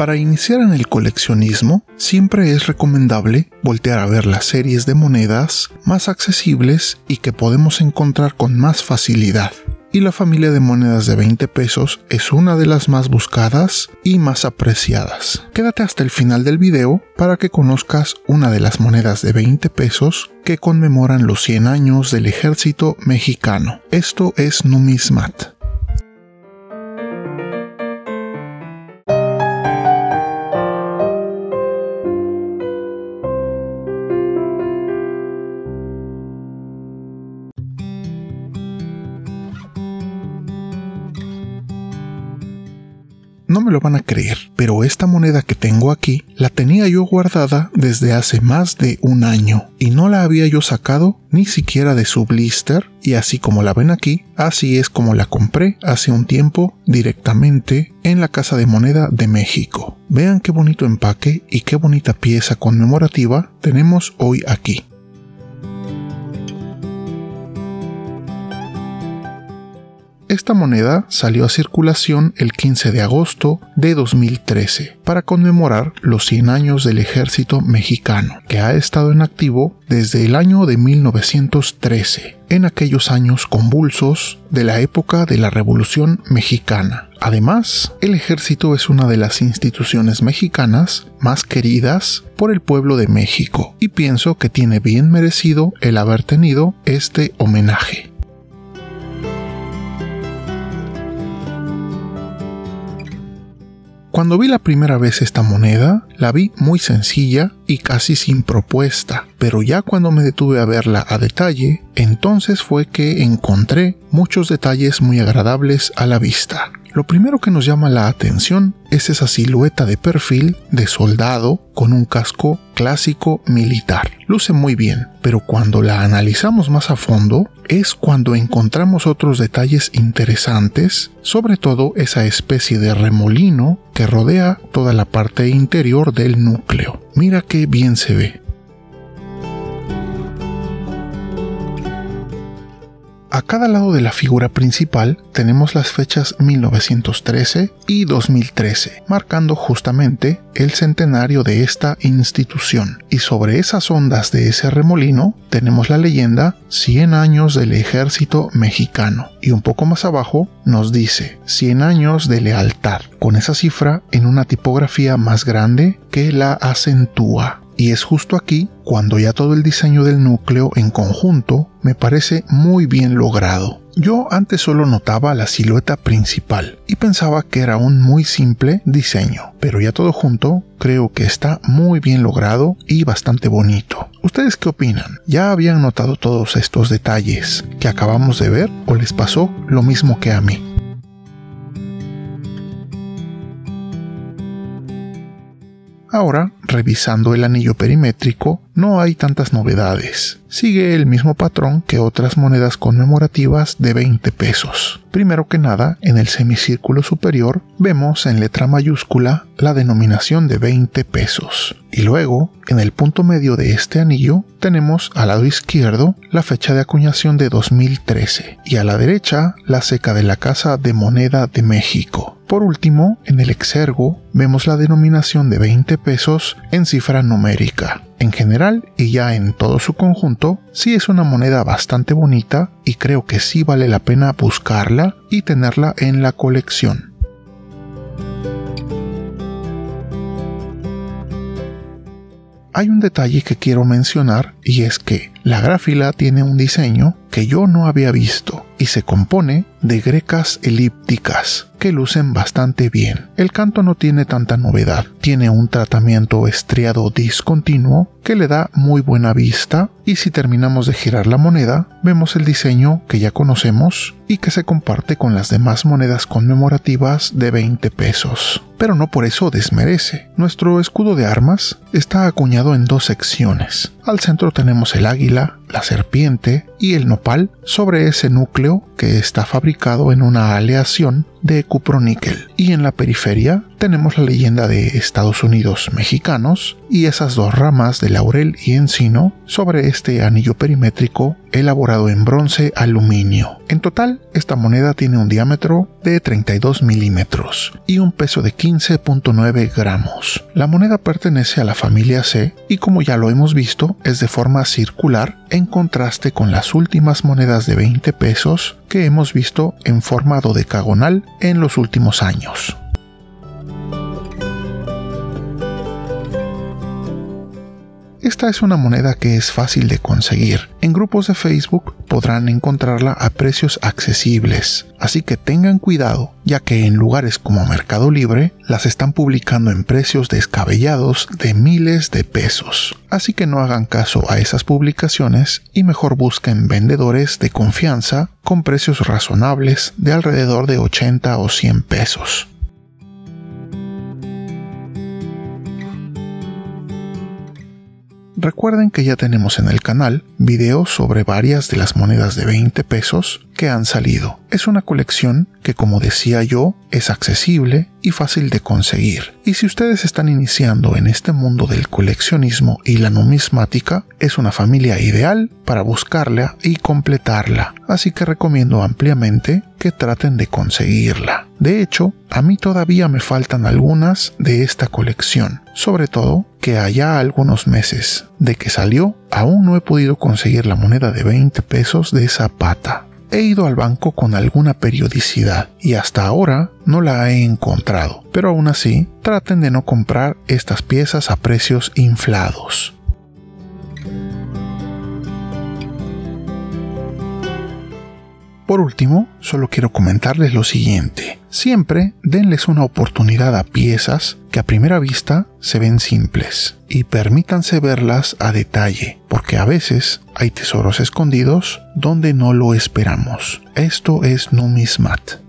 Para iniciar en el coleccionismo, siempre es recomendable voltear a ver las series de monedas más accesibles y que podemos encontrar con más facilidad. Y la familia de monedas de 20 pesos es una de las más buscadas y más apreciadas. Quédate hasta el final del video para que conozcas una de las monedas de 20 pesos que conmemoran los 100 años del ejército mexicano. Esto es Numismat. No me lo van a creer, pero esta moneda que tengo aquí la tenía yo guardada desde hace más de un año y no la había yo sacado ni siquiera de su blister, y así como la ven aquí, así es como la compré hace un tiempo directamente en la Casa de Moneda de México. Vean qué bonito empaque y qué bonita pieza conmemorativa tenemos hoy aquí. Esta moneda salió a circulación el 15 de agosto de 2013 para conmemorar los 100 años del ejército mexicano, que ha estado en activo desde el año de 1913, en aquellos años convulsos de la época de la Revolución Mexicana. Además, el ejército es una de las instituciones mexicanas más queridas por el pueblo de México y pienso que tiene bien merecido el haber tenido este homenaje. Cuando vi la primera vez esta moneda, la vi muy sencilla y casi sin propuesta, pero ya cuando me detuve a verla a detalle, entonces fue que encontré muchos detalles muy agradables a la vista. Lo primero que nos llama la atención es esa silueta de perfil de soldado con un casco clásico militar. Luce muy bien, pero cuando la analizamos más a fondo es cuando encontramos otros detalles interesantes, sobre todo esa especie de remolino que rodea toda la parte interior del núcleo. Mira qué bien se ve. A cada lado de la figura principal tenemos las fechas 1913 y 2013, marcando justamente el centenario de esta institución. Y sobre esas ondas de ese remolino tenemos la leyenda 100 años del ejército mexicano. Y un poco más abajo nos dice 100 años de lealtad, con esa cifra en una tipografía más grande que la acentúa. Y es justo aquí cuando ya todo el diseño del núcleo en conjunto me parece muy bien logrado. Yo antes solo notaba la silueta principal y pensaba que era un muy simple diseño, pero ya todo junto creo que está muy bien logrado y bastante bonito. ¿Ustedes qué opinan? ¿Ya habían notado todos estos detalles que acabamos de ver o les pasó lo mismo que a mí? Ahora, revisando el anillo perimétrico, no hay tantas novedades. Sigue el mismo patrón que otras monedas conmemorativas de 20 pesos. Primero que nada, en el semicírculo superior vemos en letra mayúscula la denominación de 20 pesos. Y luego, en el punto medio de este anillo, tenemos al lado izquierdo la fecha de acuñación de 2013 y a la derecha la ceca de la Casa de Moneda de México. Por último, en el exergo vemos la denominación de 20 pesos en cifra numérica. En general y ya en todo su conjunto, sí es una moneda bastante bonita y creo que sí vale la pena buscarla y tenerla en la colección. Hay un detalle que quiero mencionar y es que la gráfila tiene un diseño que yo no había visto y se compone de grecas elípticas que lucen bastante bien. El canto no tiene tanta novedad, tiene un tratamiento estriado discontinuo que le da muy buena vista y si terminamos de girar la moneda vemos el diseño que ya conocemos y que se comparte con las demás monedas conmemorativas de 20 pesos. Pero no por eso desmerece. Nuestro escudo de armas está acuñado en dos secciones. Al centro tenemos el águila, la serpiente y el nopal sobre ese núcleo que está fabricado en una aleación de cuproníquel. Y en la periferia tenemos la leyenda de Estados Unidos mexicanos y esas dos ramas de laurel y encino sobre este anillo perimétrico elaborado en bronce aluminio. En total, esta moneda tiene un diámetro de 32 milímetros y un peso de 15.9 gramos. La moneda pertenece a la familia C y, como ya lo hemos visto, es de forma circular en contraste con las últimas monedas de 20 pesos que hemos visto en forma dodecagonal en los últimos años. Esta es una moneda que es fácil de conseguir. En grupos de Facebook podrán encontrarla a precios accesibles, así que tengan cuidado, ya que en lugares como Mercado Libre las están publicando en precios descabellados de miles de pesos. Así que no hagan caso a esas publicaciones y mejor busquen vendedores de confianza con precios razonables de alrededor de 80 o 100 pesos. Recuerden que ya tenemos en el canal videos sobre varias de las monedas de 20 pesos que han salido. Es una colección que, como decía yo, es accesible y fácil de conseguir. Y si ustedes están iniciando en este mundo del coleccionismo y la numismática, es una familia ideal para buscarla y completarla. Así que recomiendo ampliamente que traten de conseguirla. De hecho, a mí todavía me faltan algunas de esta colección, sobre todo que allá algunos meses de que salió, aún no he podido conseguir la moneda de 20 pesos de Zapata. He ido al banco con alguna periodicidad y hasta ahora no la he encontrado, pero aún así traten de no comprar estas piezas a precios inflados. Por último, solo quiero comentarles lo siguiente. Siempre denles una oportunidad a piezas que a primera vista se ven simples y permítanse verlas a detalle, porque a veces hay tesoros escondidos donde no lo esperamos. Esto es Numismat.